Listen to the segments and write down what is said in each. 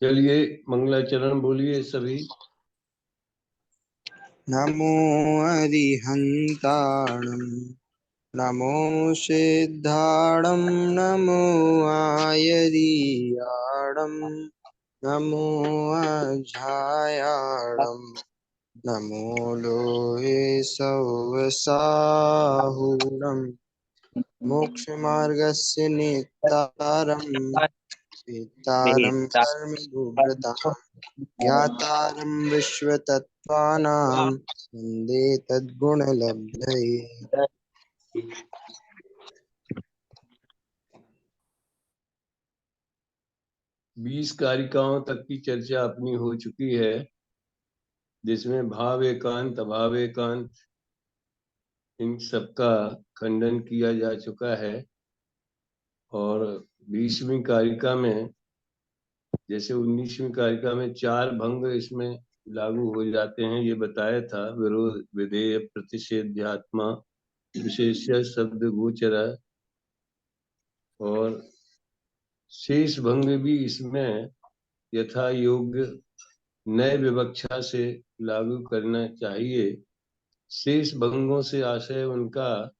चलिए मंगलाचरण बोलिए सभी। नमो अरिहन्ताणं नमो सिद्धाणं नमो आयर्याणं नमो अजायाणं नमो लोहे सौवसाहुणं मोक्षमार्गस्य नेतारं वेत्तारं कर्मभूभृतां ज्ञातारं विश्वतत्त्वानां वन्दे तद्गुणलब्धये। 20 कारिकाओं तक की चर्चा अपनी हो चुकी है, जिसमें भाव एकांत अभाव एकांत इन सबका खंडन किया जा चुका है। और 20वीं कारिका में, जैसे 19वीं कारिका में 4 भंग इसमें लागू हो जाते हैं, ये बताया था। विरोध, विधेय, प्रतिषेध्यात्मा, विशेष्य, शब्द गोचर। और शेष भंग भी इसमें यथा योग्य नए विवक्षा से लागू करना चाहिए। शेष भंगों से आशय उनका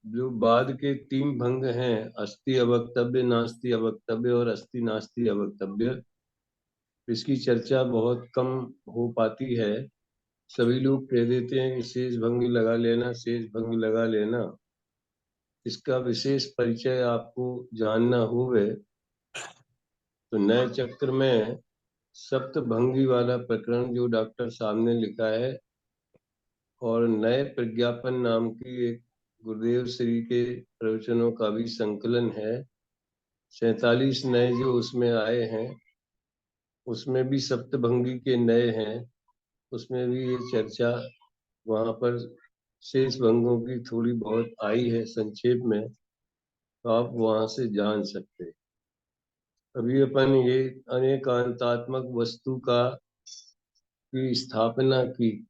जो बाद के 3 भंग हैं, अस्ति अवक्तव्य, नास्ति अवक्तव्य और अस्ति नास्ति अवक्तव्य, इसकी चर्चा बहुत कम हो पाती है। सभी लोग कह देते हैं कि शेष भंग लगा लेना, शेष भंग लगा लेना। इसका विशेष परिचय आपको जानना हुए तो नए चक्र में सप्तभंगी वाला प्रकरण जो डॉक्टर साहब ने लिखा है, और नए प्रज्ञापन नाम की एक गुरुदेव श्री के प्रवचनों का भी संकलन है। 47 नए जो उसमें आए हैं, उसमें भी सप्तभंगी के नए हैं। उसमें भी ये चर्चा वहां पर शेष भंगों की थोड़ी बहुत आई है संक्षेप में, तो आप वहां से जान सकते हैं। अभी अपन ये अनेकांतात्मक वस्तु का की स्थापना की।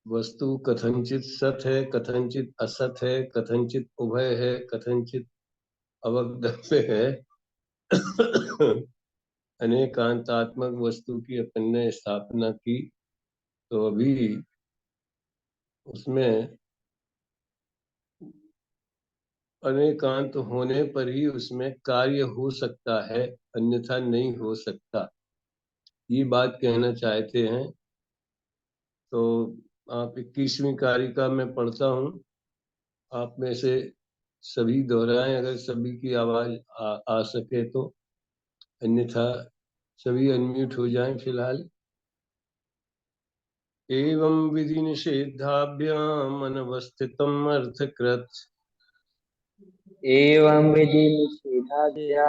वस्तु कथनचित सत है, कथनचित असत है, कथनचित उभय है, कथनचित अवगम्य है। अनेकांतात्मक वस्तु की अपन ने स्थापना की, तो अभी उसमें अनेकांत होने पर ही उसमें कार्य हो सकता है, अन्यथा नहीं हो सकता, ये बात कहना चाहते हैं। तो आप 21वीं कारिका में पढ़ता हूँ, आप में से सभी दोहराएं अगर सभी की आवाज आ सके तो, अन्यथा सभी अनम्यूट हो जाएं फिलहाल। एवं विधि निषेधाभ्याम अनवस्थितम अर्थकृत एवं विधि निषेधाज्ञा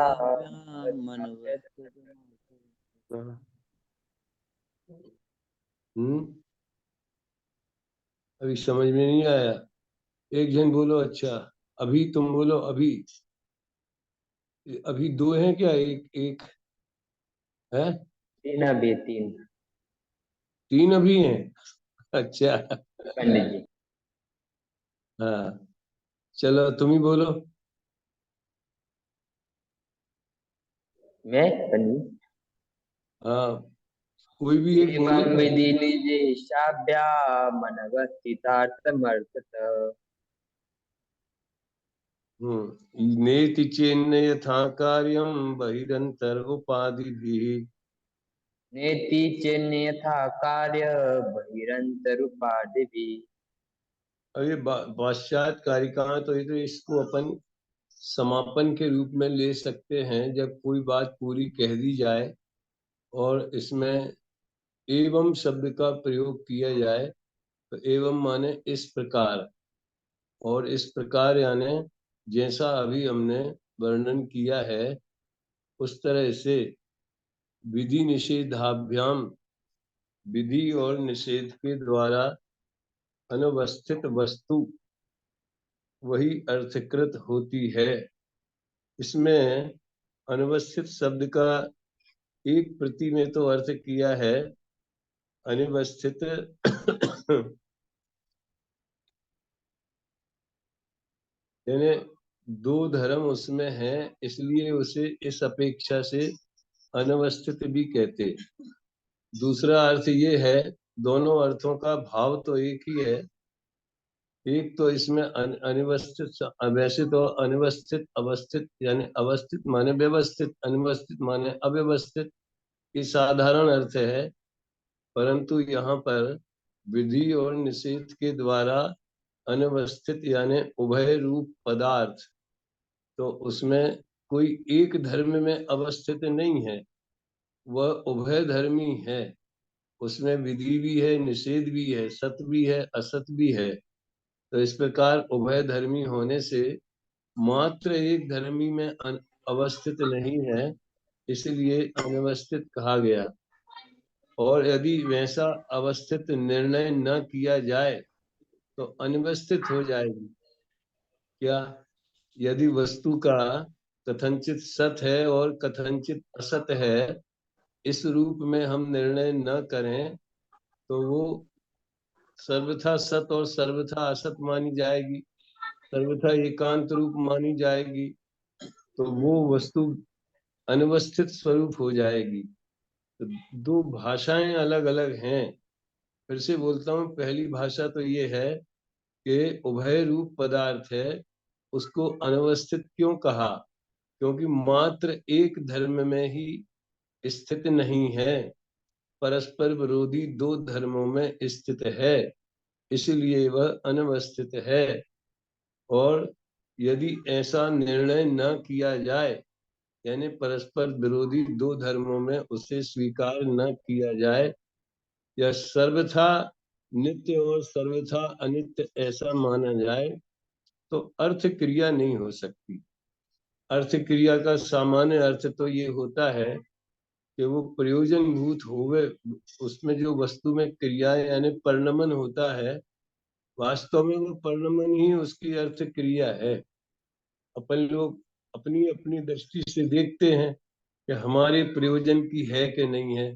अभी समझ में नहीं आया। एक जन बोलो। अच्छा, अभी तुम बोलो। अभी अभी 2 हैं क्या? एक एक है? तीन अभी तीन 3 अभी हैं? अच्छा। पंडित जी। हाँ, चलो तुम ही बोलो। मैं पंडित। हाँ, कोई भी एक बोले एवं ना। विधि निषेधाभ्याम अनवस्थितार्थमर्थत नेति चेन्न यथा कार्यम बहिरंतर उपाधि। नेति चेन्यथा कार्य बहिरंतरुपाधिभिः। अब ये पाश्चात्य कारिकाएं तो ये तो इसको अपन समापन के रूप में ले सकते हैं, जब कोई बात पूरी कह दी जाए और इसमें एवं शब्द का प्रयोग किया जाए, तो एवं माने इस प्रकार, और इस प्रकार यानी जैसा अभी हमने वर्णन किया है उस तरह से। विधि निषेधाभ्याम, विधि और निषेध के द्वारा अनवस्थित वस्तु वही अर्थकृत होती है। इसमें अनवस्थित शब्द का एक प्रति में तो अर्थ किया है अनिवस्थित। यानी 2 धर्म उसमें हैं, इसलिए उसे इस अपेक्षा से अनवस्थित भी कहते। दूसरा अर्थ ये है, दोनों अर्थों का भाव तो एक ही है। एक तो इसमें अनिवस्थित, वैसे तो अनिवस्थित अवस्थित यानी अवस्थित माने व्यवस्थित, अनिवस्थित माने अव्यवस्थित, ये साधारण अर्थ है। परंतु यहाँ पर विधि और निषेध के द्वारा अनवस्थित यानी उभय रूप पदार्थ, तो उसमें कोई एक धर्म में अवस्थित नहीं है, वह उभय धर्मी है। उसमें विधि भी है, निषेध भी है, सत भी है, असत भी है। तो इस प्रकार उभय धर्मी होने से मात्र एक धर्मी में अवस्थित नहीं है, इसलिए अनवस्थित कहा गया। और यदि वैसा अवस्थित निर्णय न किया जाए तो अनवस्थित हो जाएगी। क्या? यदि वस्तु का कथनचित सत है और कथनचित असत है, इस रूप में हम निर्णय न करें तो वो सर्वथा सत और सर्वथा असत मानी जाएगी, सर्वथा एकांत रूप मानी जाएगी, तो वो वस्तु अनवस्थित स्वरूप हो जाएगी। तो दो भाषाएं अलग अलग हैं। फिर से बोलता हूँ, पहली भाषा तो ये है कि उभय रूप पदार्थ है, उसको अनवस्थित क्यों कहा? क्योंकि मात्र एक धर्म में ही स्थित नहीं है, परस्पर विरोधी दो धर्मों में स्थित है, इसलिए वह अनवस्थित है। और यदि ऐसा निर्णय न किया जाए, यानी परस्पर विरोधी दो धर्मों में उसे स्वीकार न किया जाए, या सर्वथा नित्य और सर्वथा अनित्य ऐसा माना जाए, तो अर्थ क्रिया नहीं हो सकती। अर्थ क्रिया का सामान्य अर्थ तो ये होता है कि वो प्रयोजन भूत होवे, उसमें जो वस्तु में क्रिया यानी परिणमन होता है, वास्तव में वो परिणमन ही उसकी अर्थ क्रिया है। अपन लोग अपनी अपनी दृष्टि से देखते हैं कि हमारे प्रयोजन की है कि नहीं है।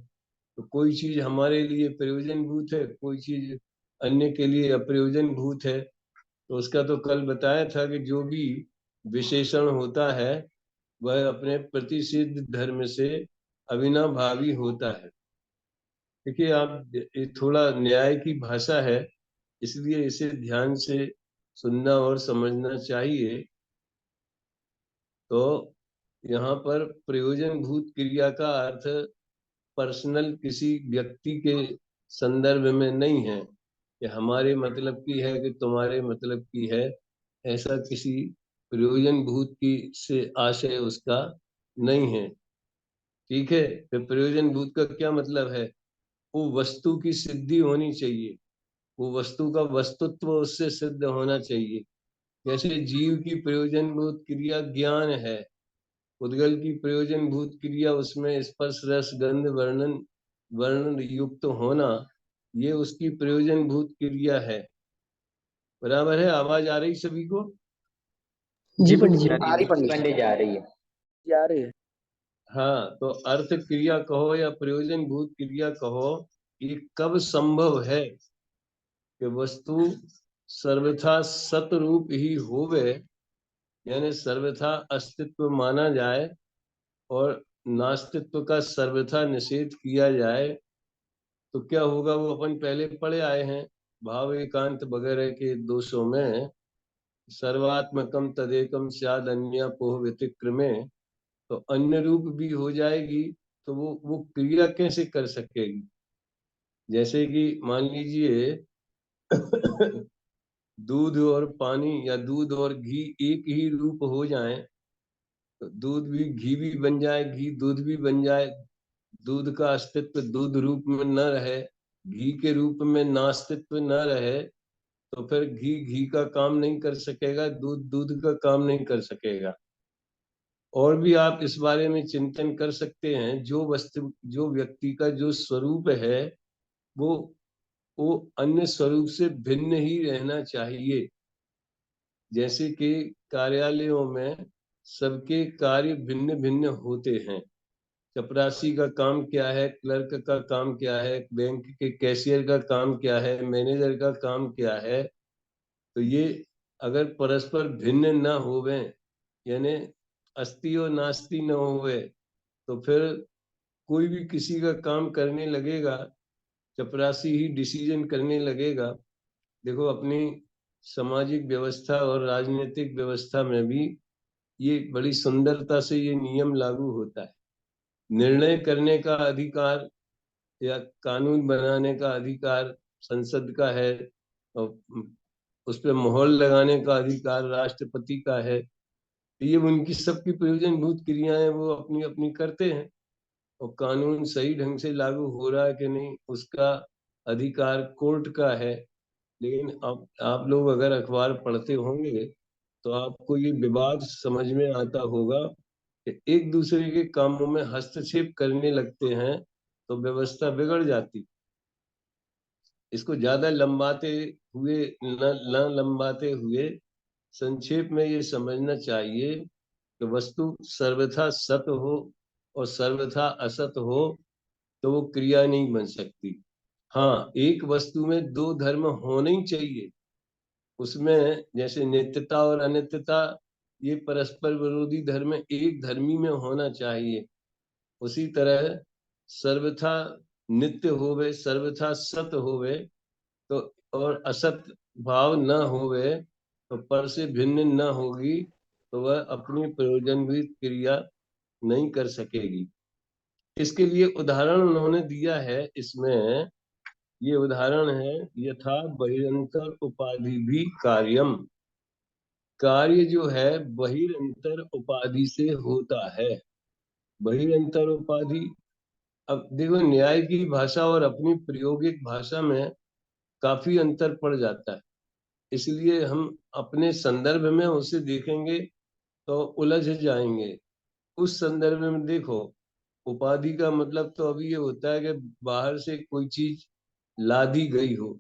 तो कोई चीज हमारे लिए प्रयोजन भूत है, कोई चीज अन्य के लिए अप्रयोजन भूत है। तो उसका तो कल बताया था कि जो भी विशेषण होता है वह अपने प्रतिषिद्ध धर्म से अविनाभावी होता है। देखिए आप, ये थोड़ा न्याय की भाषा है, इसलिए इसे ध्यान से सुनना और समझना चाहिए। तो यहाँ पर प्रयोजन भूत क्रिया का अर्थ पर्सनल किसी व्यक्ति के संदर्भ में नहीं है कि हमारे मतलब की है कि तुम्हारे मतलब की है, ऐसा किसी प्रयोजन भूत की से आशय उसका नहीं है। ठीक है, तो प्रयोजन भूत का क्या मतलब है? वो वस्तु की सिद्धि होनी चाहिए, वो वस्तु का वस्तुत्व उससे सिद्ध होना चाहिए। जैसे जीव की प्रयोजन भूत क्रिया ज्ञान है, उद्गल की प्रयोजन भूत क्रिया उसमें स्पर्श रस गंध वर्णन वर्ण युक्त होना, ये उसकी प्रयोजन भूत क्रिया है। बराबर है? आवाज आ रही सभी को? जी पंडित जी, आ आ रही पंडित जी। पंडित जा रही है। जा रही है। हाँ, तो अर्थ क्रिया कहो या प्रयोजन भूत क्रिया कहो, ये कब संभव है कि वस्तु सर्वथा सतरूप ही होवे, यानी सर्वथा अस्तित्व माना जाए और नास्तित्व का सर्वथा निषेध किया जाए। तो क्या होगा, वो अपन पहले पढ़े आए हैं भाव एकांत वगैरह के दोषों में, सर्वात्मकम तदेकम स्याद अन्य पोह व्यतिक्रमे। तो अन्य रूप भी हो जाएगी, तो वो क्रिया कैसे कर सकेगी? जैसे कि मान लीजिए दूध और पानी या दूध और घी एक ही रूप हो जाए, तो दूध भी घी भी बन जाए, घी दूध भी बन जाए, दूध का अस्तित्व दूध रूप में न रहे, घी के रूप में नास्तित्व न रहे, तो फिर घी घी का काम नहीं कर सकेगा, दूध दूध का काम नहीं कर सकेगा। और भी आप इस बारे में चिंतन कर सकते हैं, जो वस्तु जो व्यक्ति का जो स्वरूप है, वो वो अन्य स्वरूप से भिन्न ही रहना चाहिए। जैसे कि कार्यालयों में सबके कार्य भिन्न भिन्न होते हैं। चपरासी का काम क्या है, क्लर्क का काम क्या है, बैंक के कैशियर का काम क्या है, मैनेजर का काम क्या है। तो ये अगर परस्पर भिन्न न होवे, यानी अस्ति और नास्ति न होवे, तो फिर कोई भी किसी का काम करने लगेगा, चपरासी ही डिसीजन करने लगेगा। देखो अपनी सामाजिक व्यवस्था और राजनीतिक व्यवस्था में भी ये बड़ी सुंदरता से ये नियम लागू होता है। निर्णय करने का अधिकार या कानून बनाने का अधिकार संसद का है, और उस पर मोहर लगाने का अधिकार राष्ट्रपति का है। ये उनकी सबकी प्रयोजनभूत क्रियाएं वो अपनी अपनी करते हैं, और कानून सही ढंग से लागू हो रहा है कि नहीं उसका अधिकार कोर्ट का है। लेकिन अब आप लोग अगर अखबार पढ़ते होंगे तो आपको ये विवाद समझ में आता होगा कि एक दूसरे के कामों में हस्तक्षेप करने लगते हैं तो व्यवस्था बिगड़ जाती। इसको ज्यादा लंबाते हुए न लंबाते हुए संक्षेप में ये समझना चाहिए कि वस्तु सर्वथा सत हो और सर्वथा असत हो तो वो क्रिया नहीं बन सकती। हाँ, एक वस्तु में दो धर्म होने ही चाहिए। उसमें जैसे नित्यता और अनित्यता, ये परस्पर विरोधी धर्म एक धर्मी में होना चाहिए। उसी तरह सर्वथा नित्य होवे, सर्वथा सत होवे, तो और असत भाव न होवे तो पर से भिन्न न होगी, तो वह अपनी प्रयोजन भी क्रिया नहीं कर सकेगी। इसके लिए उदाहरण उन्होंने दिया है इसमें। ये उदाहरण है, यथा बहिरंतर उपाधि भी कार्यम। कार्य जो है बहिरंतर उपाधि से होता है। बहिरंतर उपाधि, अब देखो न्याय की भाषा और अपनी प्रायोगिक भाषा में काफी अंतर पड़ जाता है। इसलिए हम अपने संदर्भ में उसे देखेंगे तो उलझ जाएंगे। उस संदर्भ में देखो, उपाधि का मतलब तो अभी ये होता है कि बाहर से कोई चीज ला दी गई हो।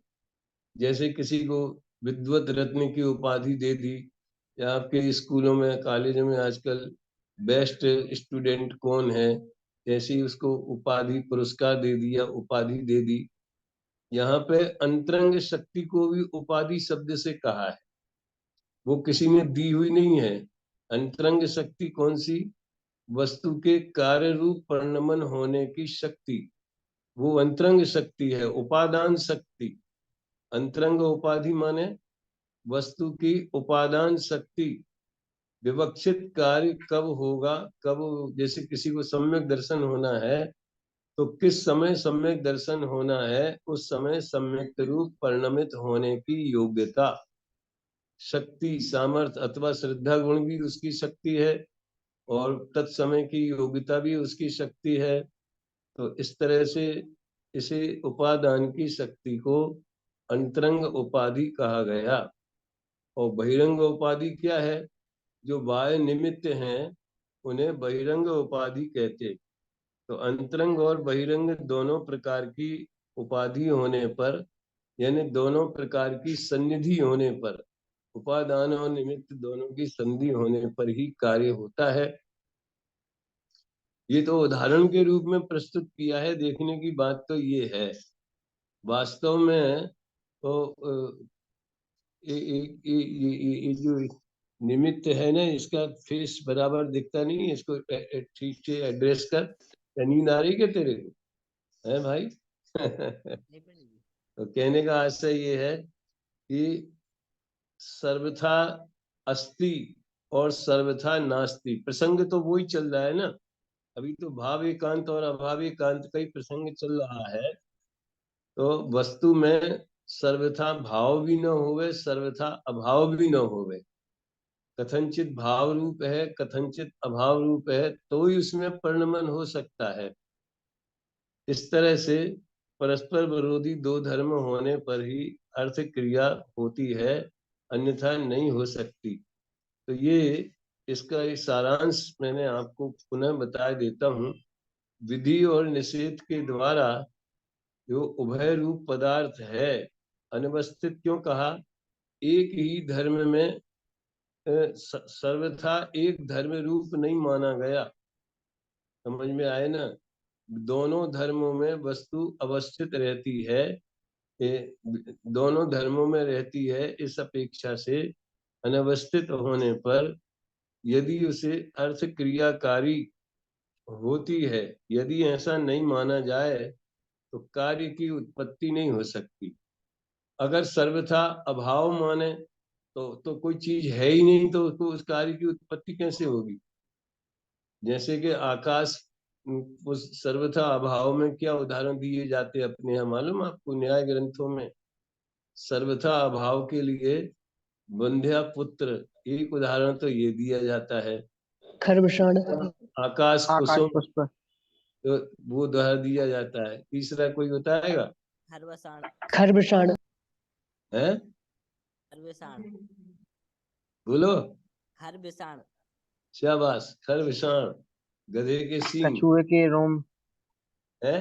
जैसे किसी को विद्वत रत्न की उपाधि दे दी, या आपके स्कूलों में कॉलेजों में आजकल बेस्ट स्टूडेंट कौन है, जैसी उसको उपाधि पुरस्कार दे दिया, उपाधि दे दी। यहाँ पे अंतरंग शक्ति को भी उपाधि शब्द से कहा है, वो किसी ने दी हुई नहीं है। अंतरंग शक्ति कौन सी? वस्तु के कार्य रूप परिणमन होने की शक्ति, वो अंतरंग शक्ति है। उपादान शक्ति, अंतरंग उपाधि माने वस्तु की उपादान शक्ति। विवक्षित कार्य कब होगा, कब, जैसे किसी को सम्यक दर्शन होना है तो किस समय सम्यक दर्शन होना है, उस समय सम्यक रूप परिणमित होने की योग्यता, शक्ति, सामर्थ्य अथवा श्रद्धा गुण भी उसकी शक्ति है, और तत्समय की योग्यता भी उसकी शक्ति है। तो इस तरह से इसे उपादान की शक्ति को अंतरंग उपाधि कहा गया। और बहिरंग उपाधि क्या है? जो बाह्य निमित्त हैं उन्हें बहिरंग उपाधि कहते। तो अंतरंग और बहिरंग दोनों प्रकार की उपाधि होने पर, यानी दोनों प्रकार की सन्निधि होने पर, उपादान और निमित्त दोनों की संधि होने पर ही कार्य होता है। ये तो उदाहरण के रूप में प्रस्तुत किया है। देखने की बात तो ये है, वास्तव में तो ये जो निमित्त है ना, इसका फेस बराबर दिखता नहीं है। इसको ठीक से एड्रेस कर। नींद आ रही क्या तेरे को, है भाई? तो कहने का आशय ये है कि सर्वथा अस्ति और सर्वथा नास्ति, प्रसंग तो वही चल रहा है ना। अभी तो भाव एकांत और अभाव एकांत का ही प्रसंग चल रहा है। तो वस्तु में सर्वथा भाव भी न होवे, सर्वथा अभाव भी न होवे। कथनचित भाव रूप है, कथनचित अभाव रूप है, तो ही उसमें परिणमन हो सकता है। इस तरह से परस्पर विरोधी दो धर्म होने पर ही अर्थ क्रिया होती है, अन्यथा नहीं हो सकती। तो ये इसका सारांश मैंने आपको पुनः बता देता हूँ। विधि और निषेध के द्वारा जो उभय रूप पदार्थ है, अनवस्थित क्यों कहा? एक ही धर्म में सर्वथा एक धर्म रूप नहीं माना गया। समझ में आए ना? दोनों धर्मों में वस्तु अवस्थित रहती है, दोनों धर्मों में रहती है। इस अपेक्षा से अनवस्थित होने पर यदि उसे अर्थ क्रियाकारी होती है। यदि ऐसा नहीं माना जाए तो कार्य की उत्पत्ति नहीं हो सकती। अगर सर्वथा अभाव माने तो कोई चीज है ही नहीं, तो उस कार्य की उत्पत्ति कैसे होगी? जैसे कि आकाश, उस सर्वथा अभाव में क्या उदाहरण दिए जाते हैं अपने यहाँ मालूम आपको? न्याय ग्रंथों में सर्वथा अभाव के लिए बंध्या पुत्र, एक उदाहरण तो ये दिया जाता है। खरबशाण। आकाश आकाश कुसुम, पुष्प। तो वो उदाहरण दिया जाता है। तीसरा कोई बताएगा? खरवसाण। खरबशाण। है, खरवसाण। बोलो। खरबसाण। शाबाश, खरविशाण, गधे के सींग। कछुए के रोम। है,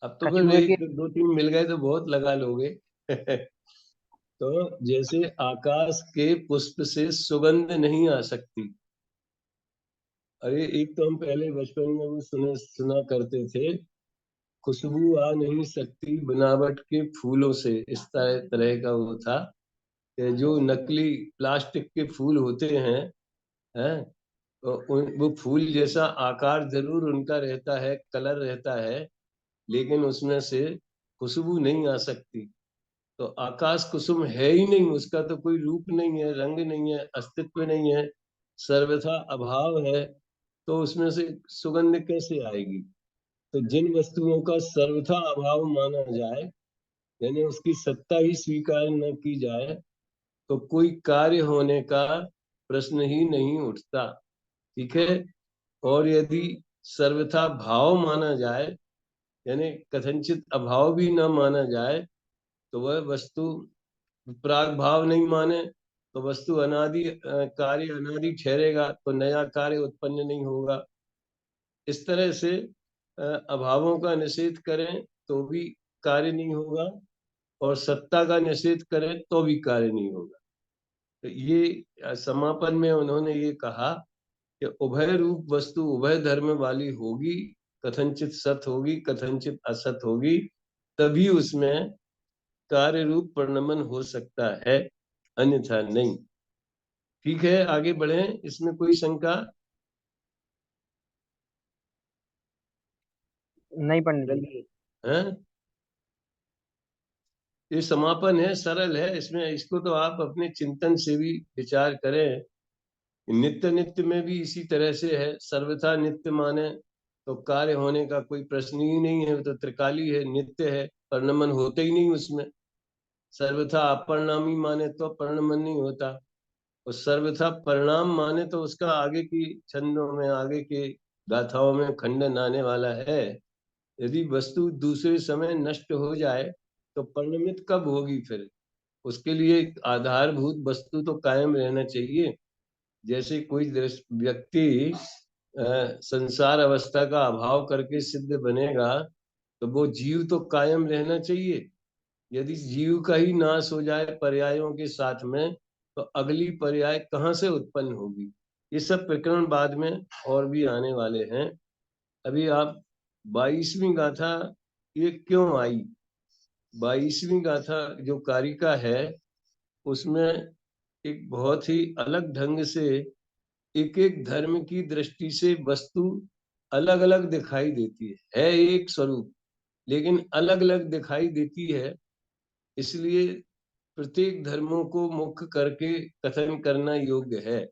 अब तो फिर कछुए के। एक दो तीन मिल गए तो बहुत लगा लोगे। तो जैसे आकाश के पुष्प से सुगंध नहीं आ सकती। अरे एक तो हम पहले बचपन में वो सुना करते थे, खुशबू आ नहीं सकती बनावट के फूलों से, इस तरह तरह का वो था कि जो नकली प्लास्टिक के फूल होते हैं, तो वो फूल जैसा आकार जरूर उनका रहता है, कलर रहता है, लेकिन उसमें से खुशबू नहीं आ सकती। तो आकाश कुसुम है ही नहीं, उसका तो कोई रूप नहीं है, रंग नहीं है, अस्तित्व नहीं है, सर्वथा अभाव है, तो उसमें से सुगंध कैसे आएगी? तो जिन वस्तुओं का सर्वथा अभाव माना जाए, यानी उसकी सत्ता ही स्वीकार न की जाए, तो कोई कार्य होने का प्रश्न ही नहीं उठता। ठीक है। और यदि सर्वथा भाव माना जाए, यानी कथनचित अभाव भी न माना जाए, तो वह वस्तु, प्राग भाव नहीं माने तो वस्तु अनादि, कार्य अनादि ठहरेगा, तो नया कार्य उत्पन्न नहीं होगा। इस तरह से अभावों का निषेध करें तो भी कार्य नहीं होगा, और सत्ता का निषेध करें तो भी कार्य नहीं होगा। तो ये समापन में उन्होंने ये कहा कि उभय रूप वस्तु उभय धर्म वाली होगी, कथनचित सत होगी, कथनचित असत होगी, तभी उसमें कार्य रूप परिणमन हो सकता है, अन्यथा नहीं। ठीक है, आगे बढ़े। इसमें कोई शंका? नहीं पंडित जी। है, ये समापन है, सरल है। इसमें इसको तो आप अपने चिंतन से भी विचार करें। नित्य नित्य में भी इसी तरह से है। सर्वथा नित्य माने तो कार्य होने का कोई प्रश्न ही नहीं है, वो तो त्रिकाली है, नित्य है, परिणमन होते ही नहीं उसमें। सर्वथा अपरिणामी माने तो परिणमन नहीं होता, और सर्वथा परिणाम माने तो उसका आगे की छंदों में, आगे के गाथाओं में खंडन आने वाला है। यदि वस्तु दूसरे समय नष्ट हो जाए तो परिणमित कब होगी फिर? उसके लिए एक आधारभूत वस्तु तो कायम रहना चाहिए। जैसे कोई व्यक्ति संसार अवस्था का अभाव करके सिद्ध बनेगा, तो वो जीव तो कायम रहना चाहिए। यदि जीव का ही नाश हो जाए पर्यायों के साथ में, तो अगली पर्याय कहाँ से उत्पन्न होगी? ये सब प्रकरण बाद में और भी आने वाले हैं। अभी आप 22वीं गाथा ये क्यों आई? 22वीं गाथा जो कारिका है, उसमें एक बहुत ही अलग ढंग से एक एक धर्म की दृष्टि से वस्तु अलग अलग दिखाई देती है एक स्वरूप, लेकिन अलग अलग दिखाई देती है। इसलिए प्रत्येक धर्मों को मुख्य करके कथन करना योग्य है।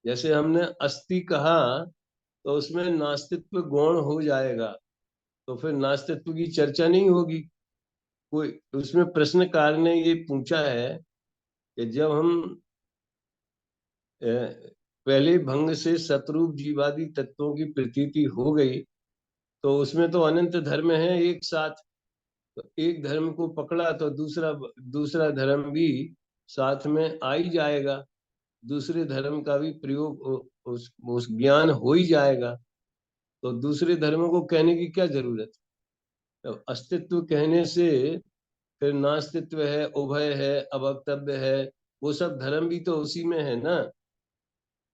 जैसे हमने अस्थि कहा, तो उसमें नास्तित्व गौण हो जाएगा, तो फिर नास्तित्व की चर्चा नहीं होगी कोई। उसमें प्रश्नकार ने ये पूछा है कि जब हम पहले भंग से शत्रुप जीवादि तत्वों की प्रतीति हो गई, तो उसमें तो अनंत धर्म है एक साथ, तो एक धर्म को पकड़ा तो दूसरा दूसरा धर्म भी साथ में आ ही जाएगा, दूसरे धर्म का भी प्रयोग उस ज्ञान हो ही जाएगा। तो दूसरे धर्मों को कहने की क्या जरूरत? तो अस्तित्व कहने से फिर नास्तित्व है, उभय है, अवक्तव्य है, वो सब धर्म भी तो उसी में है ना।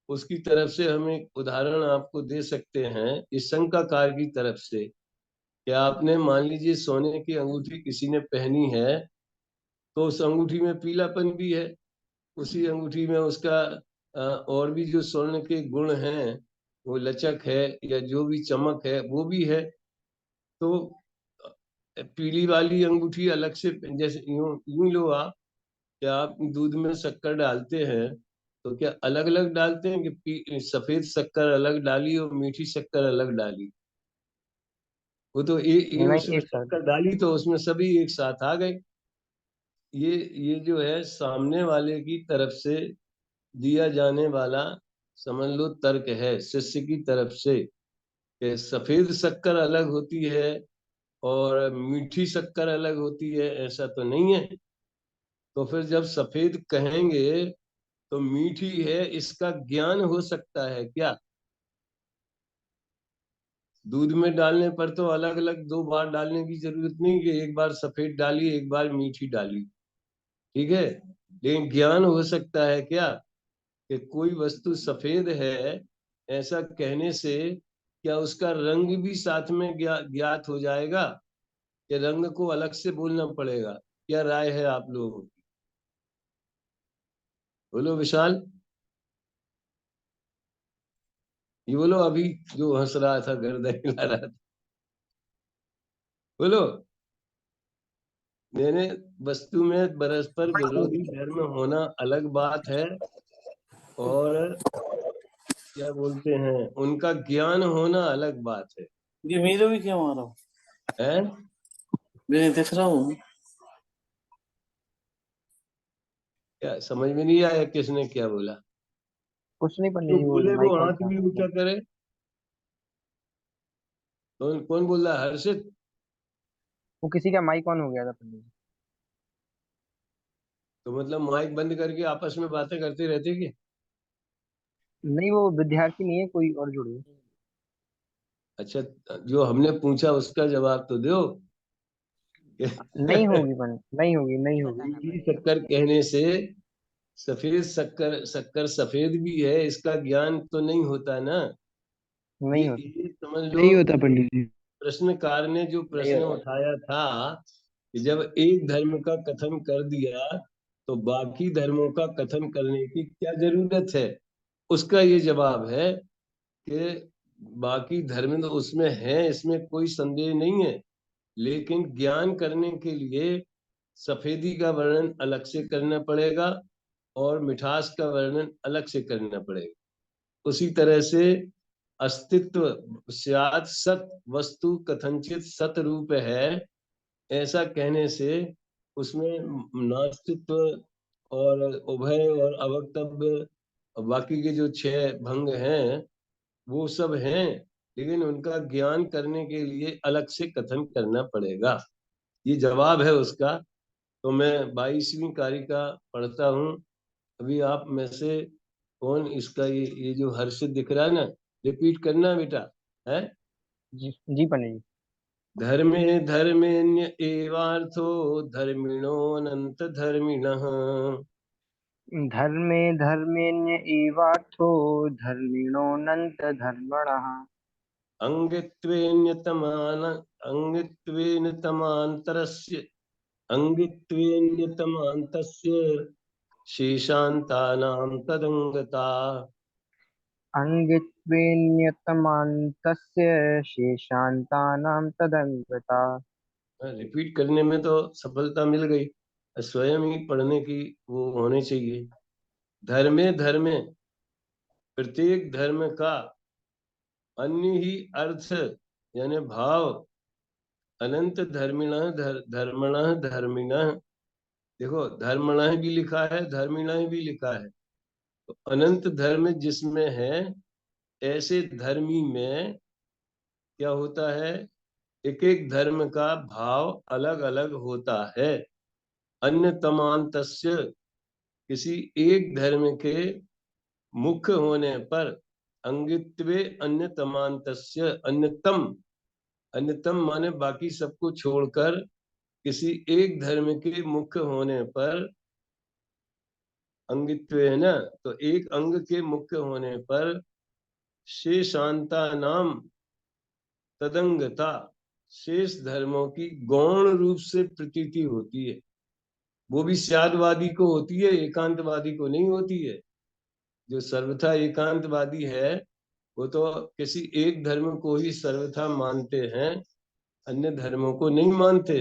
उसकी तरफ से हम एक उदाहरण आपको दे सकते हैं इस शंकाकार की तरफ से, कि आपने मान लीजिए सोने की अंगूठी किसी ने पहनी है, तो उस अंगूठी में पीलापन भी है, उसी अंगूठी में उसका और भी जो स्वर्ण के गुण हैं वो लचक है या जो भी चमक है वो भी है। तो पीली वाली अंगूठी अलग से, जैसे यूं यूं लो आप, क्या आप दूध में शक्कर डालते हैं तो क्या अलग अलग डालते हैं कि सफेद शक्कर अलग डाली और मीठी शक्कर अलग डाली? वो तो ये नहीं, उसमें एक साथ। शक्कर डाली तो उसमें सभी एक साथ आ गए। ये ये जो है सामने वाले की तरफ से दिया जाने वाला, समझ लो, तर्क है शिष्य की तरफ से कि सफेद शक्कर अलग होती है और मीठी शक्कर अलग होती है, ऐसा तो नहीं है। तो फिर जब सफेद कहेंगे तो मीठी है, इसका ज्ञान हो सकता है क्या? दूध में डालने पर तो अलग अलग दो बार डालने की जरूरत नहीं कि एक बार सफेद डाली एक बार मीठी डाली, ठीक है। लेकिन ज्ञान हो सकता है क्या कि कोई वस्तु सफेद है, ऐसा कहने से क्या उसका रंग भी साथ में ज्ञात हो जाएगा कि रंग को अलग से बोलना पड़ेगा? क्या राय है आप लोगों की? बोलो विशाल, ये बोलो अभी जो हंस रहा था, गर्दन हिला रहा था, बोलो। मैंने वस्तु में परस्पर विरोधी धर्म होना अलग बात है, और क्या बोलते हैं उनका ज्ञान होना अलग बात है। ये मेरे भी क्या मारा? हैं? मैं देख रहा हूँ। क्या समझ में नहीं आया किसने क्या बोला? कुछ नहीं पंडित जो जी, वो बोले वो माइक वाइक हाथ भी चालू था। ऊंचा करे। कौन कौन बोल रहा है? हर्षित? वो किसी का माइक ऑन हो गया था पंडित जी। तो मतलब माइक बंद करके आपस में बातें करते रहते कि? नहीं, वो विद्यार्थी नहीं है, कोई और जुड़े। अच्छा, जो हमने पूछा उसका जवाब तो दो। नहीं होगी पंडित, नहीं होगी, नहीं होगी। बताना मीठी पड़ेगा। शक्कर कहने से सफेद शक्कर शक्कर सफेद भी है, इसका ज्ञान तो नहीं होता ना। नहीं होता। ये समझ लो, नहीं होता पंडित जी। प्रश्नकार ने जो नहीं प्रश्न होता। उठाया था कि जब एक धर्म का कथन कर दिया तो बाकी धर्मों का कथन करने की क्या जरूरत है, उसका ये जवाब है कि बाकी धर्म तो उसमें है, इसमें कोई संदेह नहीं है, लेकिन ज्ञान करने के लिए सफेदी का वर्णन अलग से करना पड़ेगा और मिठास का वर्णन अलग से करना पड़ेगा। उसी तरह से अस्तित्व स्यात् सत वस्तु कथनचित सत रूप है, ऐसा कहने से उसमें नास्तित्व और उभय और अवक्तव्य, बाकी के जो छह भंग हैं वो सब हैं, लेकिन उनका ज्ञान करने के लिए अलग से कथन करना पड़ेगा। ये जवाब है उसका। तो मैं 22वीं कारिका पढ़ता हूँ। अभी आप में से कौन इसका ये जो हर्षित दिख रहा है ना, रिपीट करना बेटा, है? जी जी पंडित जी। धर्मे धर्मेण्य एवार्थो धर्मिणोऽनंत धर्मिणः धर्मे धर्मेण्य एवार्थो धर्मिणोऽनंत धर्मणः। अंगित्वेन्यतमान अंगित्वेनतमान्तरस्य अंगित्वेन्यतमान्तस्य शेषान्तानां तदंगता। अंगित्वेन्यतमान्तस्य शेषान्तानां तदंगता। रिपीट करने में तो सफलता मिल गई, स्वयं ही पढ़ने की वो होनी चाहिए। धर्मे धर्मे, प्रत्येक धर्म का अन्य ही अर्थ यानी भाव, अनंत धर्मिण धर्मण धर्मिण, देखो धर्मण भी लिखा है धर्मिण भी लिखा है, तो अनंत धर्म जिसमें है ऐसे धर्मी में क्या होता है, एक एक धर्म का भाव अलग अलग होता है। अन्य तमांतस्य, किसी एक धर्म के मुख्य होने पर, अंगित्वे अन्य तमांतस्य, अन्यतम, अन्यतम माने बाकी सबको छोड़कर किसी एक धर्म के मुख्य होने पर, अंगित्व है ना, तो एक अंग के मुख्य होने पर शेषांता नाम तदंगता, शेष धर्मों की गौण रूप से प्रतीति होती है। वो भी स्यादवादी को होती है, एकांतवादी को नहीं होती है। जो सर्वथा एकांतवादी है वो तो किसी एक धर्म को ही सर्वथा मानते हैं, अन्य धर्मों को नहीं मानते।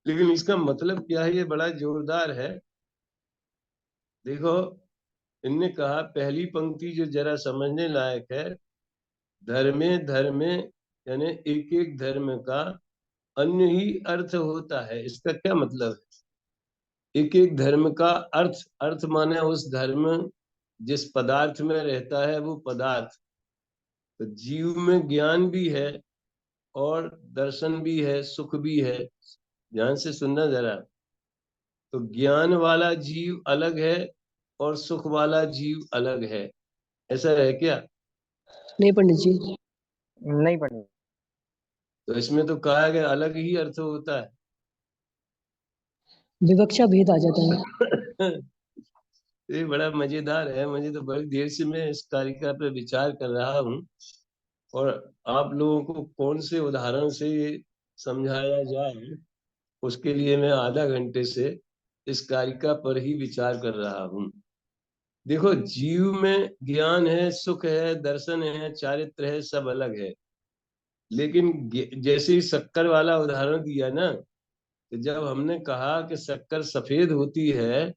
लेकिन इसका मतलब क्या है, ये बड़ा जोरदार है। देखो, इनने कहा, पहली पंक्ति जो जरा समझने लायक है, धर्मे धर्मे, यानी एक एक धर्म का अन्य ही अर्थ होता है। इसका क्या मतलब है? एक एक धर्म का अर्थ, अर्थ माने उस धर्म जिस पदार्थ में रहता है वो पदार्थ। तो जीव में ज्ञान भी है और दर्शन भी है, सुख भी है। ध्यान से सुनना जरा। तो ज्ञान वाला जीव अलग है और सुख वाला जीव अलग है, ऐसा है क्या? नहीं पंडित जी। नहीं पंडित। तो इसमें तो कहा गया अलग ही अर्थ होता है। विवक्षा भेद आ जाता है। ये बड़ा मजेदार है। मुझे तो बड़ी देर से मैं इस कारिका पे विचार कर रहा हूँ, और आप लोगों को कौन से उदाहरण से ये समझाया जाए, उसके लिए मैं आधा घंटे से इस कारिका पर ही विचार कर रहा हूँ। देखो, जीव में ज्ञान है, सुख है, दर्शन है, चारित्र है, सब अलग है। लेकिन जैसे ही शक्कर वाला उदाहरण दिया ना, तो जब हमने कहा कि शक्कर सफेद होती है,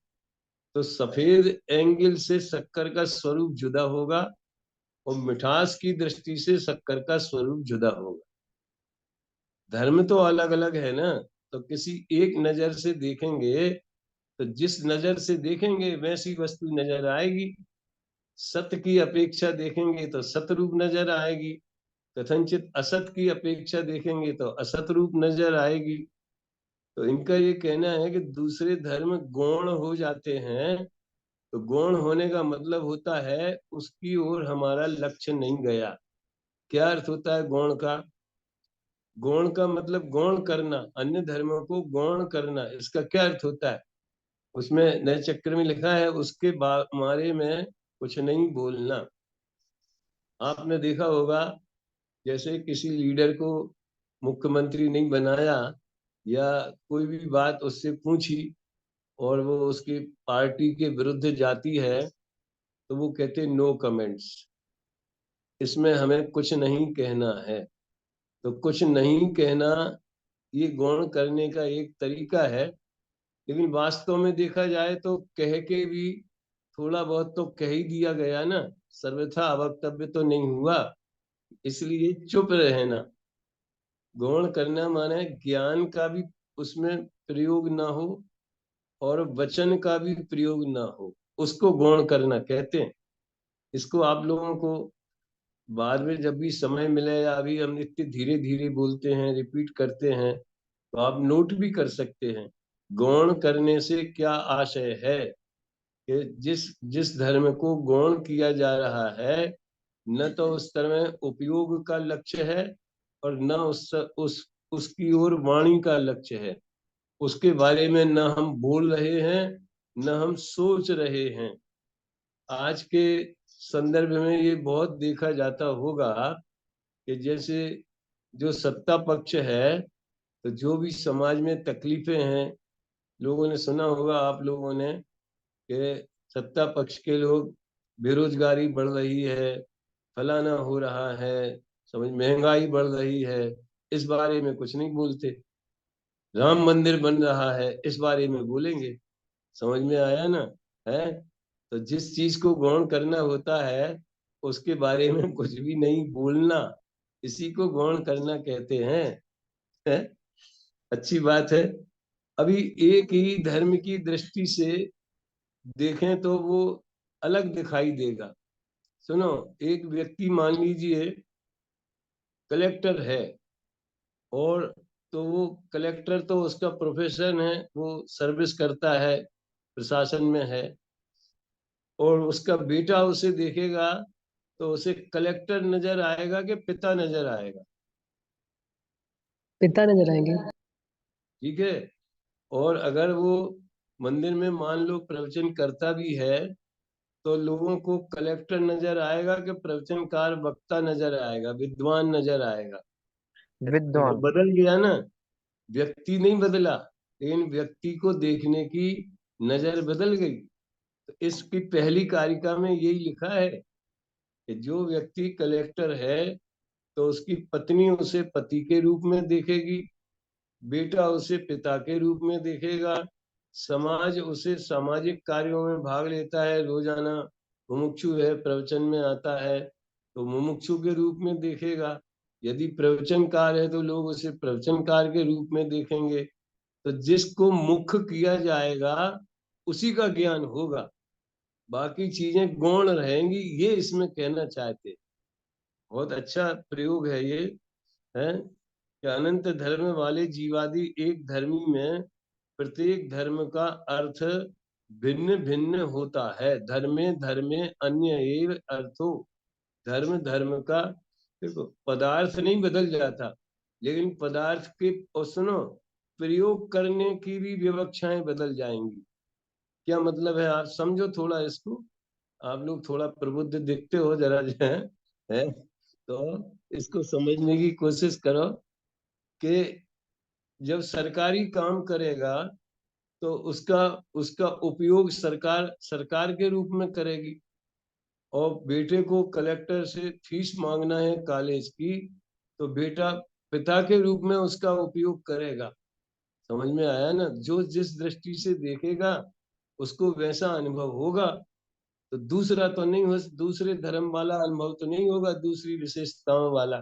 तो सफेद एंगल से शक्कर का स्वरूप जुदा होगा और मिठास की दृष्टि से शक्कर का स्वरूप जुदा होगा। धर्म तो अलग अलग है ना। तो किसी एक नजर से देखेंगे तो जिस नजर से देखेंगे वैसी वस्तु नजर आएगी। सत्य की अपेक्षा देखेंगे तो सत रूप नजर आएगी, कथनचित असत की अपेक्षा देखेंगे तो असत रूप नजर आएगी। तो इनका ये कहना है कि दूसरे धर्म गौण हो जाते हैं। तो गौण होने का मतलब होता है उसकी ओर हमारा लक्ष्य नहीं गया। क्या अर्थ होता है गौण का? गौण का मतलब गौण करना, अन्य धर्मों को गौण करना। इसका क्या अर्थ होता है? उसमें नए चक्र में लिखा है, उसके बारे में कुछ नहीं बोलना। आपने देखा होगा, जैसे किसी लीडर को मुख्यमंत्री नहीं बनाया या कोई भी बात उससे पूछी और वो उसकी पार्टी के विरुद्ध जाती है, तो वो कहते नो कमेंट्स, इसमें हमें कुछ नहीं कहना है। तो कुछ नहीं कहना ये गौण करने का एक तरीका है। लेकिन वास्तव में देखा जाए तो कह के भी थोड़ा बहुत तो कह ही दिया गया ना, सर्वथा अवक्तव्य तो नहीं हुआ, इसलिए चुप रहना। गौण करना माने ज्ञान का भी उसमें प्रयोग ना हो और वचन का भी प्रयोग ना हो, उसको गौण करना कहते हैं। इसको आप लोगों को बाद में जब भी समय मिले, या अभी हम इतने धीरे धीरे बोलते हैं, रिपीट करते हैं, तो आप नोट भी कर सकते हैं। गौण करने से क्या आशय है कि जिस जिस धर्म को गौण किया जा रहा है, न तो उस तरह उपयोग का लक्ष्य है और न उसकी ओर वाणी का लक्ष्य है। उसके बारे में न हम बोल रहे हैं, न हम सोच रहे हैं। आज के संदर्भ में ये बहुत देखा जाता होगा कि जैसे जो सत्ता पक्ष है, तो जो भी समाज में तकलीफें हैं, लोगों ने सुना होगा, आप लोगों ने, कि सत्ता पक्ष के लोग, बेरोजगारी बढ़ रही है, फलाना हो रहा है, समझ, महंगाई बढ़ रही है, इस बारे में कुछ नहीं बोलते। राम मंदिर बन रहा है, इस बारे में बोलेंगे। समझ में आया ना? है। तो जिस चीज को गौण करना होता है उसके बारे में कुछ भी नहीं बोलना, इसी को गौण करना कहते हैं। है? अच्छी बात है। अभी एक ही धर्म की दृष्टि से देखें तो वो अलग दिखाई देगा। सुनो, एक व्यक्ति मान लीजिए कलेक्टर है, और तो वो कलेक्टर तो उसका प्रोफेशन है, वो सर्विस करता है, प्रशासन में है, और उसका बेटा उसे देखेगा तो उसे कलेक्टर नजर आएगा कि पिता नजर आएगा? पिता नजर आएंगे। ठीक है। और अगर वो मंदिर में मान लो प्रवचन करता भी है, तो लोगों को कलेक्टर नजर आएगा कि प्रवचनकार वक्ता नजर आएगा, विद्वान नजर आएगा? देखो, विद्वान। बदल गया ना। व्यक्ति नहीं बदला, लेकिन व्यक्ति को देखने की नजर बदल गई। तो इसकी पहली कारिका में यही लिखा है कि जो व्यक्ति कलेक्टर है तो उसकी पत्नी उसे पति के रूप में देखेगी, बेटा उसे पिता के रूप में देखेगा, समाज उसे सामाजिक कार्यों में भाग लेता है, रोजाना मुमुक्षु है, प्रवचन में आता है तो मुमुक्षु के रूप में देखेगा, यदि प्रवचनकार है तो लोग उसे प्रवचनकार के रूप में देखेंगे। तो जिसको मुख्य किया जाएगा उसी का ज्ञान होगा, बाकी चीजें गौण रहेंगी, ये इसमें कहना चाहते। बहुत अच्छा प्रयोग है ये, है कि अनंत धर्म वाले जीवादि एक धर्मी में प्रत्येक धर्म का अर्थ भिन्न भिन्न होता है। धर्मे धर्मे अन्य एव अर्थो, धर्म धर्म का देखो पदार्थ नहीं बदल जाता, लेकिन पदार्थ के और सुनो प्रयोग करने की भी विवक्षाएं बदल जाएंगी। क्या मतलब है आप समझो थोड़ा इसको, आप लोग थोड़ा प्रबुद्ध दिखते हो जरा जो है तो इसको समझने की कोशिश करो कि जब सरकारी काम करेगा तो उसका उसका उपयोग सरकार सरकार के रूप में करेगी, और बेटे को कलेक्टर से फीस मांगना है कॉलेज की तो बेटा पिता के रूप में उसका उपयोग करेगा। समझ में आया ना, जो जिस दृष्टि से देखेगा उसको वैसा अनुभव होगा। तो दूसरा तो नहीं हो, दूसरे धर्म वाला अनुभव तो नहीं होगा, दूसरी विशेषताओं वाला।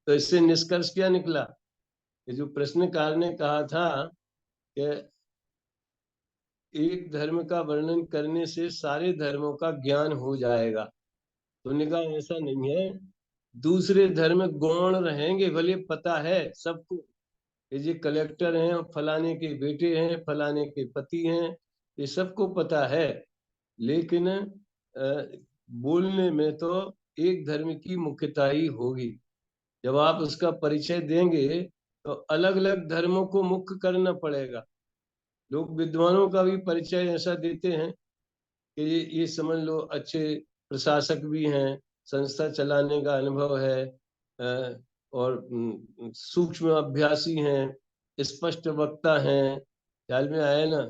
तो इससे निष्कर्ष क्या निकला कि जो प्रश्नकार ने कहा था कि एक धर्म का वर्णन करने से सारे धर्मों का ज्ञान हो जाएगा, तो निकला ऐसा नहीं है, दूसरे धर्म गौण रहेंगे, भले पता है सबको ये कलेक्टर हैं, फलाने के बेटे हैं, फलाने के पति हैं, ये सबको पता है, लेकिन बोलने में तो एक धर्म की मुख्यता ही होगी। जब आप उसका परिचय देंगे तो अलग अलग धर्मों को मुख्य करना पड़ेगा। लोग विद्वानों का भी परिचय ऐसा देते हैं कि ये समझ लो अच्छे प्रशासक भी हैं, संस्था चलाने का अनुभव है, और सूक्ष्म अभ्यासी हैं, स्पष्ट वक्ता हैं, ख्याल में आया ना।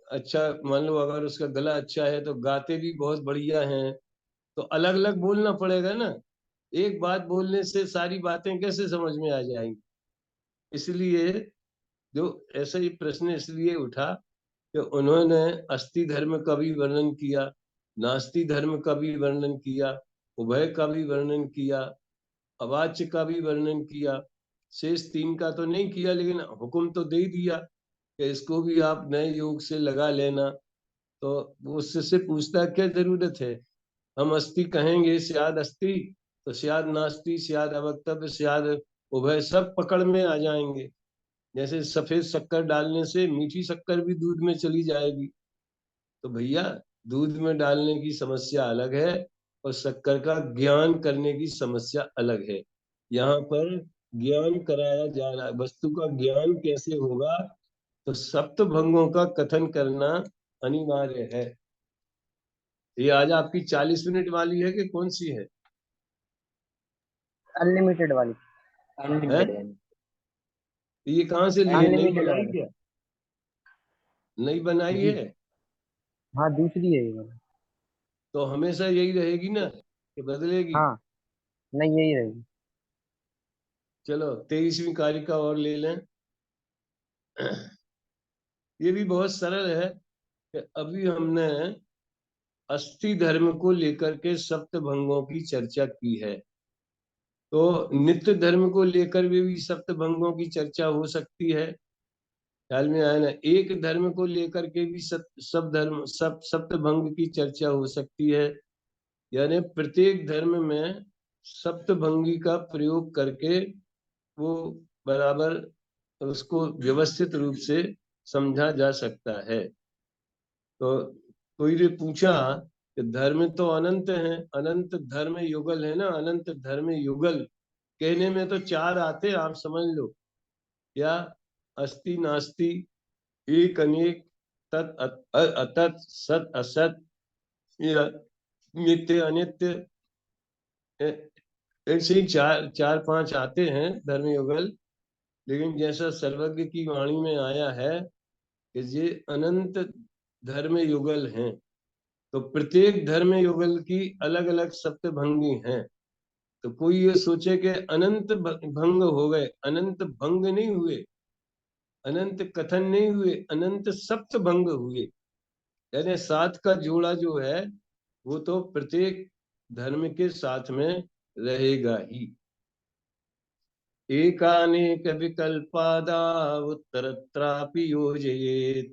अच्छा मान लो अगर उसका गला अच्छा है तो गाते भी बहुत बढ़िया हैं, तो अलग अलग बोलना पड़ेगा ना, एक बात बोलने से सारी बातें कैसे समझ में आ जाएंगी। इसलिए जो ऐसा ही प्रश्न इसलिए उठा कि उन्होंने अस्थि धर्म का भी वर्णन किया, नास्ति धर्म का भी वर्णन किया, उभय का भी वर्णन किया, अवाच्य का भी वर्णन किया, शेष तीन का तो नहीं किया, लेकिन हुक्म तो दे दिया कि इसको भी आप नए योग से लगा लेना। तो उससे पूछता क्या जरूरत है, हम अस्थि कहेंगे स्याद अस्थि तो स्याद नास्ति स्याद अवक्तव्य स्याद उभय सब पकड़ में आ जाएंगे। जैसे सफेद शक्कर डालने से मीठी शक्कर भी दूध में चली जाएगी, तो भैया दूध में डालने की समस्या अलग है और शक्कर का ज्ञान करने की समस्या अलग है। यहाँ पर ज्ञान कराया जा रहा है, वस्तु का ज्ञान कैसे होगा, तो सप्त भंगों का कथन करना अनिवार्य है। ये आज आपकी 40 मिनट वाली है कि कौन सी है? अनलिमिटेड वाली। अनलिमिटेड है। ये कहाँ से ली है, नई अनलिमिटेड बनाई वाली। क्या, नई बनाई जी। है? हाँ दूसरी है ये वाली। तो हमेशा यही रहेगी ना कि बदलेगी? हाँ नहीं यही रहेगी। चलो 23वीं कारिका और ले लें। ये भी बहुत सरल है कि अभी हमने अस्थि धर्म को लेकर के सप्त भंगों की चर्चा की है, तो नित्य धर्म को लेकर भी सप्त भंगों की चर्चा हो सकती है। ख्याल में आया ना, एक धर्म को लेकर के भी सब धर्म सब सप्त भंग की चर्चा हो सकती है, यानी प्रत्येक धर्म में सप्त भंगी का प्रयोग करके वो बराबर उसको व्यवस्थित रूप से समझा जा सकता है। तो कोई ने पूछा कि धर्म तो अनंत है, अनंत धर्म युगल है ना, अनंत धर्म युगल कहने में तो चार आते, आप समझ लो क्या, अस्ति नास्ति, एक अनेक, तत् अतत्, सत असत, या नित्य अनित्य, ऐसे ही चार चार पांच आते हैं धर्म युगल। लेकिन जैसा सर्वज्ञ की वाणी में आया है कि ये अनंत धर्म युगल हैं, तो प्रत्येक धर्म युगल की अलग अलग सप्तभंगी हैं। तो कोई ये सोचे कि अनंत भंग हो गए, अनंत भंग नहीं हुए, अनंत कथन नहीं हुए, अनंत सप्त भंग हुए। यानी 7 का जोड़ा जो है वो तो प्रत्येक धर्म के साथ में रहेगा ही। एकानेक विकल्पादा उत्तरत्रापि योजयेत्।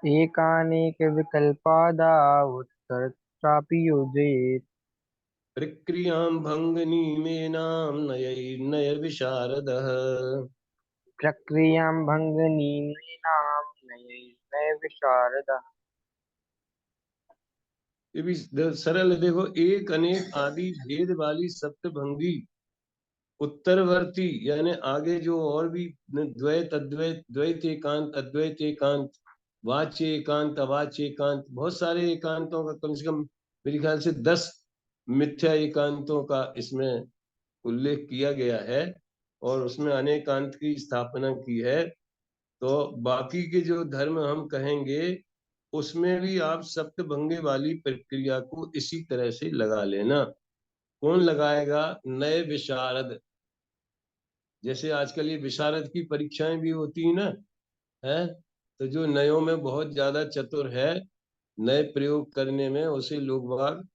एकानेक विकल्पादा उत्तरत्रापि योजयेत्। प्रक्रियां भंगनीमेनां नय विशारदः। प्रक्रियां भङ्गनीम्नां नय विशारदः। ये भी सरल है। देखो, एक अनेक आदि भेद वाली सप्तभंगी उत्तरवर्ती यानी आगे जो और भी द्वैत अद्वैत, द्वैत एकांत, अद्वैत एकांत, वाच्य एकांत, अवाच्य एकांत, बहुत सारे एकांतों का कम से कम मेरे ख्याल से 10 मिथ्या एकांतों का इसमें उल्लेख किया गया है और उसमें अनेकांत की स्थापना की है। तो बाकी के जो धर्म हम कहेंगे उसमें भी आप सप्तभंगी वाली प्रक्रिया को इसी तरह से लगा लेना। कौन लगाएगा? नए विशारद। जैसे आजकल ये विशारद की परीक्षाएं भी होती है ना, है, तो जो नयों में बहुत ज्यादा चतुर है नए प्रयोग करने में, उसे लोग बाग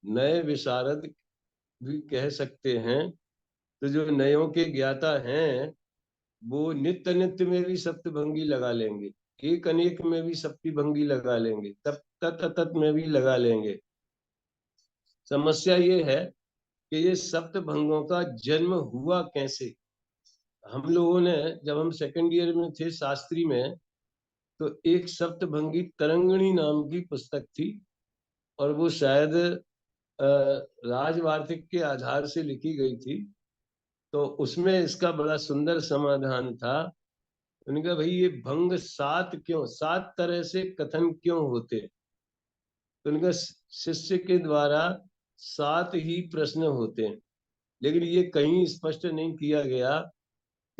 नए विशारद भी कह सकते हैं। तो जो नयों के ज्ञाता हैं वो नित्य नित्य में भी सप्तभंगी लगा लेंगे, एक अनेक में भी सप्तभंगी लगा लेंगे, तब तत तत में भी लगा लेंगे। समस्या ये है कि ये सप्तभंगों का जन्म हुआ कैसे। हम लोगों ने जब हम सेकंड ईयर में थे शास्त्री में, तो एक सप्तभंगी तरंगिणी नाम की पुस्तक थी और वो शायद राजवार्तिक के आधार से लिखी गई थी। तो उसमें इसका बड़ा सुंदर समाधान था। उन्होंने कहा भाई ये भंग 7 क्यों, 7 तरह से कथन क्यों होते। तो उनका शिष्य के द्वारा 7 ही प्रश्न होते हैं, लेकिन ये कहीं स्पष्ट नहीं किया गया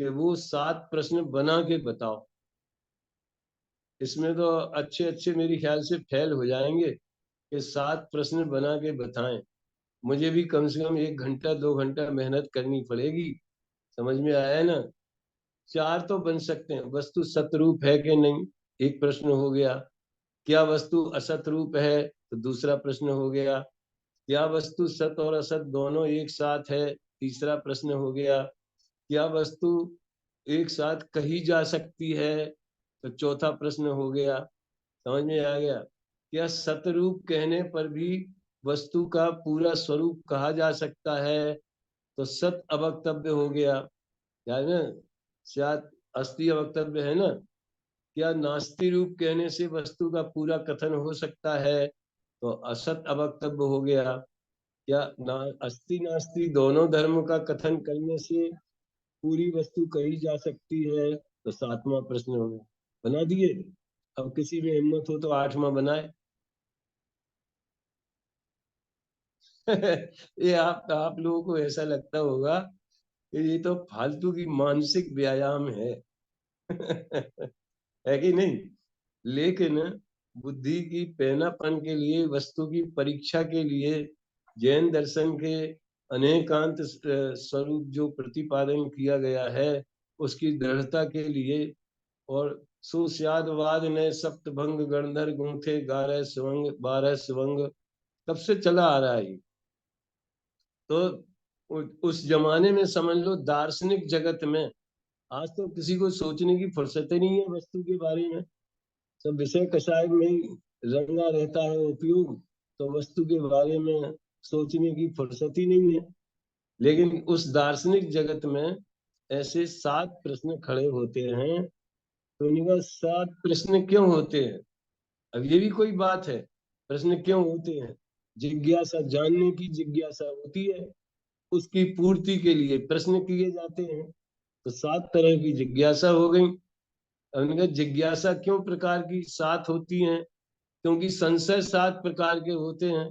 कि वो 7 प्रश्न बना के बताओ। इसमें तो अच्छे अच्छे मेरे ख्याल से फेल हो जाएंगे कि 7 प्रश्न बना के बताएं। मुझे भी कम से कम 1 घंटा 2 घंटा मेहनत करनी पड़ेगी। समझ में आया ना? 4 तो बन सकते हैं। वस्तु सतरूप है कि नहीं, एक प्रश्न हो गया। क्या वस्तु असत रूप है, तो दूसरा प्रश्न हो गया। क्या वस्तु सत और असत दोनों एक साथ है, तीसरा प्रश्न हो गया। क्या वस्तु एक साथ कही जा सकती है, तो चौथा प्रश्न हो गया। समझ में आ गया? क्या सतरूप कहने पर भी वस्तु का पूरा स्वरूप कहा जा सकता है, तो सत अवक्तव्य हो गया। क्या है ना, शायद अस्थि अवक्तव्य है ना। क्या नास्ति रूप कहने से वस्तु का पूरा कथन हो सकता है, तो असत अवक्तव्य हो गया। क्या ना अस्थि नास्ति दोनों धर्म का कथन करने से पूरी वस्तु कही जा सकती है, तो 7वां प्रश्न हो गया। बना दिए। अब किसी में हिम्मत हो तो 8वां बनाए। ये आप लोगों को ऐसा लगता होगा कि ये तो फालतू की मानसिक व्यायाम है। है कि नहीं? लेकिन बुद्धि की पैनापन के लिए, वस्तु की परीक्षा के लिए जैन दर्शन के अनेकांत स्वरूप जो प्रतिपादन किया गया है उसकी दृढ़ता के लिए, और सुस्यादवाद ने सप्तभंग गणधर गुंथे 11 स्वंग 12 स्वंग तब से चला आ रहा है। तो उस जमाने में समझ लो दार्शनिक जगत में आज तो किसी को सोचने की फुर्सत ही नहीं है वस्तु के बारे में। सब विषय कषाय में ही रंगा रहता है उपयोग, तो वस्तु के बारे में सोचने की फुर्सत ही नहीं है। लेकिन उस दार्शनिक जगत में ऐसे 7 प्रश्न खड़े होते हैं। तो उनका 7 प्रश्न क्यों होते हैं? अब ये भी कोई बात है, प्रश्न क्यों होते हैं? जिज्ञासा, जानने की जिज्ञासा होती है, उसकी पूर्ति के लिए प्रश्न किए जाते हैं। तो 7 तरह की जिज्ञासा हो गई। उनका जिज्ञासा क्यों प्रकार की 7 होती हैं? क्योंकि संशय 7 प्रकार के होते हैं।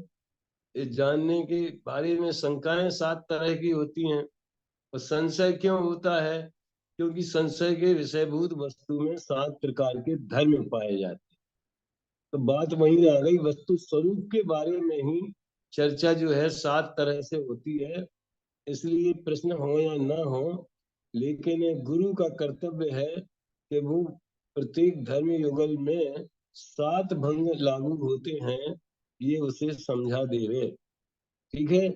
इस जानने के बारे में शंकाएं 7 तरह की होती हैं। और संशय क्यों होता है? क्योंकि संशय के विषयभूत वस्तु में 7 प्रकार के धर्म पाए जाते हैं। तो बात वहीं आ गई, वस्तु स्वरूप के बारे में ही चर्चा जो है 7 तरह से होती है। इसलिए प्रश्न हो या ना हो, लेकिन गुरु का कर्तव्य है कि वो प्रत्येक धर्म युगल में 7 भंग लागू होते हैं, ये उसे समझा देवे। ठीक है,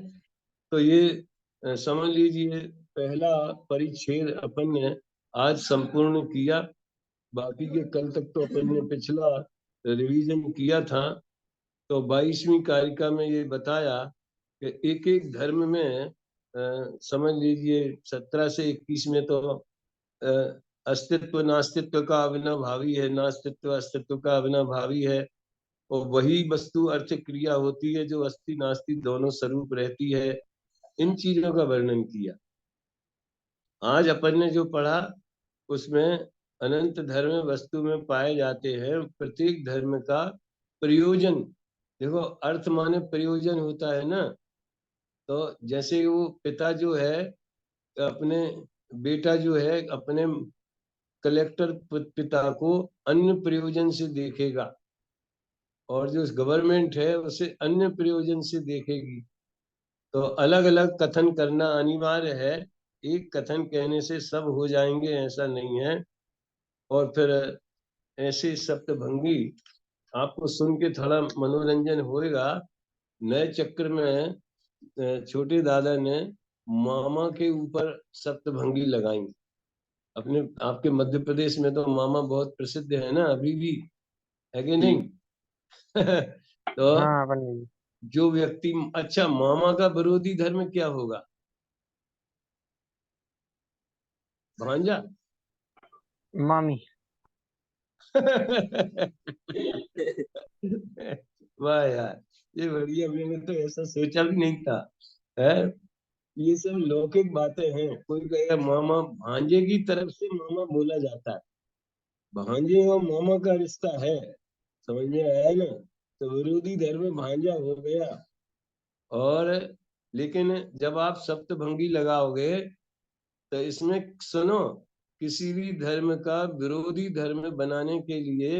तो ये समझ लीजिए पहला परिच्छेद अपन ने आज संपूर्ण किया। बाकी के कल तक तो अपन ने पिछला रिवीजन किया था। तो 22वीं कारिका में ये बताया कि एक एक धर्म में समझ लीजिए 17 से 21 में तो अस्तित्व नास्तित्व का अविनाभावी है, नास्तित्व अस्तित्व का अविनाभावी है, और वही वस्तु अर्थ क्रिया होती है जो अस्थि नास्ति दोनों स्वरूप रहती है। इन चीजों का वर्णन किया। आज अपन ने जो पढ़ा उसमें अनंत धर्म वस्तु में पाए जाते हैं, प्रत्येक धर्म का प्रयोजन। देखो अर्थ माने प्रयोजन होता है ना, तो जैसे वो पिता जो है अपने बेटा जो है अपने कलेक्टर पिता को अन्य प्रयोजन से देखेगा, और जो गवर्नमेंट है उसे अन्य प्रयोजन से देखेगी। तो अलग अलग कथन करना अनिवार्य है, एक कथन कहने से सब हो जाएंगे ऐसा नहीं है। और फिर ऐसे सप्तभंगी आपको सुन के थोड़ा मनोरंजन होएगा। नए चक्र में छोटे दादा ने मामा के ऊपर सप्तभंगी लगाई। अपने आपके मध्य प्रदेश में तो मामा बहुत प्रसिद्ध है ना अभी भी, है कि नहीं? तो हाँ पंडित जी। जो व्यक्ति, अच्छा मामा का विरोधी धर्म क्या होगा? भांजा। मामी। वाह यार, ये बढ़िया, मैंने तो ऐसा सोचा भी नहीं था। है, ये सब लौकिक बातें हैं। कोई कहेगा मामा, भांजे की तरफ से मामा बोला जाता है, भांजे और मामा का रिश्ता है, समझ में आया ना? तो विरोधी धर्म भांजा हो गया। और लेकिन जब आप सप्तभंगी लगाओगे तो इसमें सुनो, किसी भी धर्म का विरोधी धर्म बनाने के लिए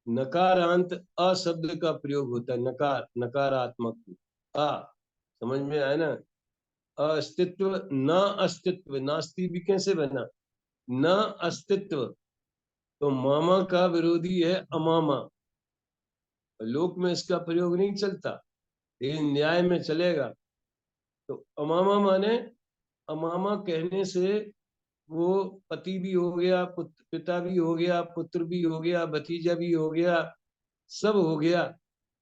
नकारांत अ शब्द का प्रयोग होता है। नकार, नकारात्मक आ, समझ में आया ना? अस्तित्व न अस्तित्व, नास्ति भी कैसे बना? न अस्तित्व। तो मामा का विरोधी है अमामा। लोक में इसका प्रयोग नहीं चलता, लेकिन न्याय में चलेगा। तो अमामा माने, अमामा कहने से वो पति भी हो गया, पिता भी हो गया, पुत्र भी हो गया, भतीजा भी हो गया, सब हो गया।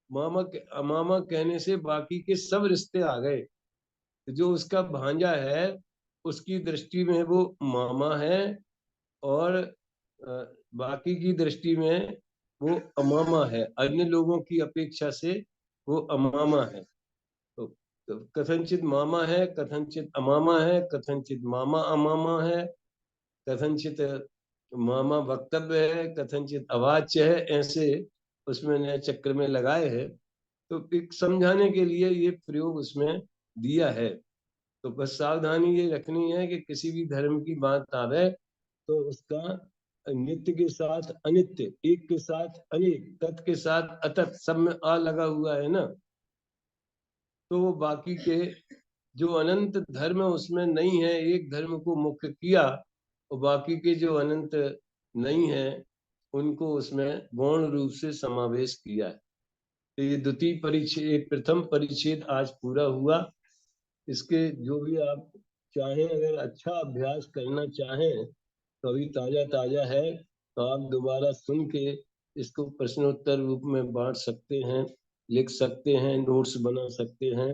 मामा अमामा कहने से बाकी के सब रिश्ते आ गए। जो उसका भांजा है उसकी दृष्टि में वो मामा है, और बाकी की दृष्टि में वो अमामा है, अन्य लोगों की अपेक्षा से वो अमामा है। तो कथनचित मामा है, कथनचित अमामा है, कथनचित मामा अमामा है, कथनचित मामा वक्तव्य है, कथनचित अवाच्य है। ऐसे उसमें नए चक्र में लगाए हैं। तो एक समझाने के लिए ये प्रयोग उसमें दिया है। तो बस सावधानी ये रखनी है कि किसी भी धर्म की बात आवे तो उसका नित्य के साथ अनित्य, एक के साथ अनेक, तत् के साथ अतत, सब में आ लगा हुआ है ना, तो वो बाकी के जो अनंत धर्म उसमें नहीं है, एक धर्म को मुख्य किया और बाकी के जो अनंत नहीं है उनको उसमें गौण रूप से समावेश किया है। तो ये द्वितीय परिच्छेद, प्रथम परिच्छेद आज पूरा हुआ। इसके जो भी आप चाहें, अगर अच्छा अभ्यास करना चाहें तो अभी ताजा ताजा है, तो आप दोबारा सुन के इसको प्रश्नोत्तर रूप में बांट सकते हैं, लिख सकते हैं, नोट्स बना सकते हैं।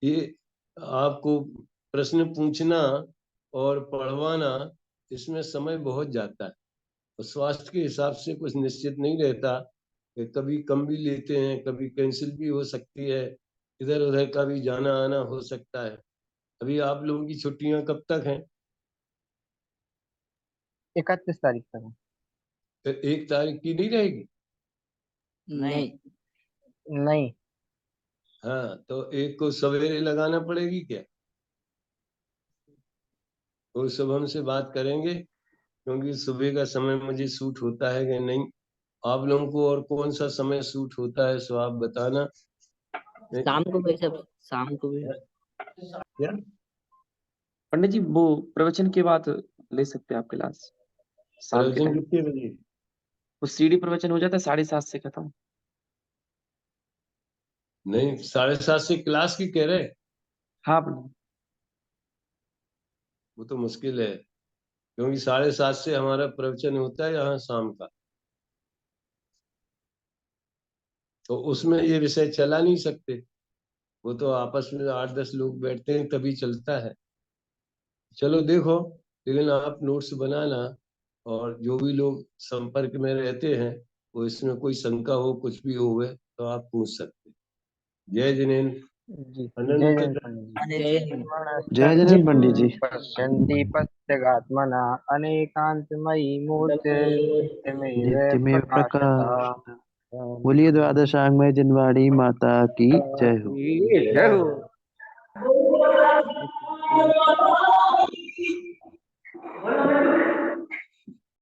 ये आपको प्रश्न पूछना और पढ़वाना, इसमें समय बहुत जाता है, और स्वास्थ्य के हिसाब से कुछ निश्चित नहीं रहता। कभी कम भी लेते हैं, कभी कैंसिल भी हो सकती है, इधर उधर का भी जाना आना हो सकता है। अभी आप लोगों की छुट्टियां कब तक हैं? 31 तारीख तक है। फिर 1 तारीख की नहीं रहेगी? नहीं। नहीं। हाँ, तो एक को सवेरे लगाना पड़ेगी क्या? वो सुबह हमसे बात करेंगे, क्योंकि सुबह का समय मुझे सूट होता है कि नहीं। आप लोगों को और कौन सा समय सूट होता है, सो आप बताना। शाम को भी सब, शाम को भी। क्या? पंडित जी वो प्रवचन के बाद ले सकते हैं आप क्लास शाम के प्रवचन टाइम। कितने बजे? वो सीडी प्रवचन हो जाता है 7:30 से खत्म। नहीं, 7:30 से क्लास की कह रहे? हाँ पंडित। वो तो मुश्किल है, क्योंकि 7:30 से हमारा प्रवचन होता है यहाँ शाम का, तो उसमें ये विषय चला नहीं सकते। वो तो आपस में 8-10 लोग बैठते हैं तभी चलता है। चलो देखो, लेकिन आप नोट्स बनाना, और जो भी लोग संपर्क में रहते हैं वो इसमें कोई शंका हो, कुछ भी हो तो आप पूछ सकते हैं। जय जिनेन्द्र। जी जय अनंत जैन पंडित जी। जय हिंद। जय जैन पंडित जी। पश्यन्ति पश्चात्मना अनेकांतमयी मूर्ते नित्यमेव नित्यमेव प्रकाशता। प्रकाश। बोलिए द्वादशांगमय जनवाणी माता की जय हो। जय हो।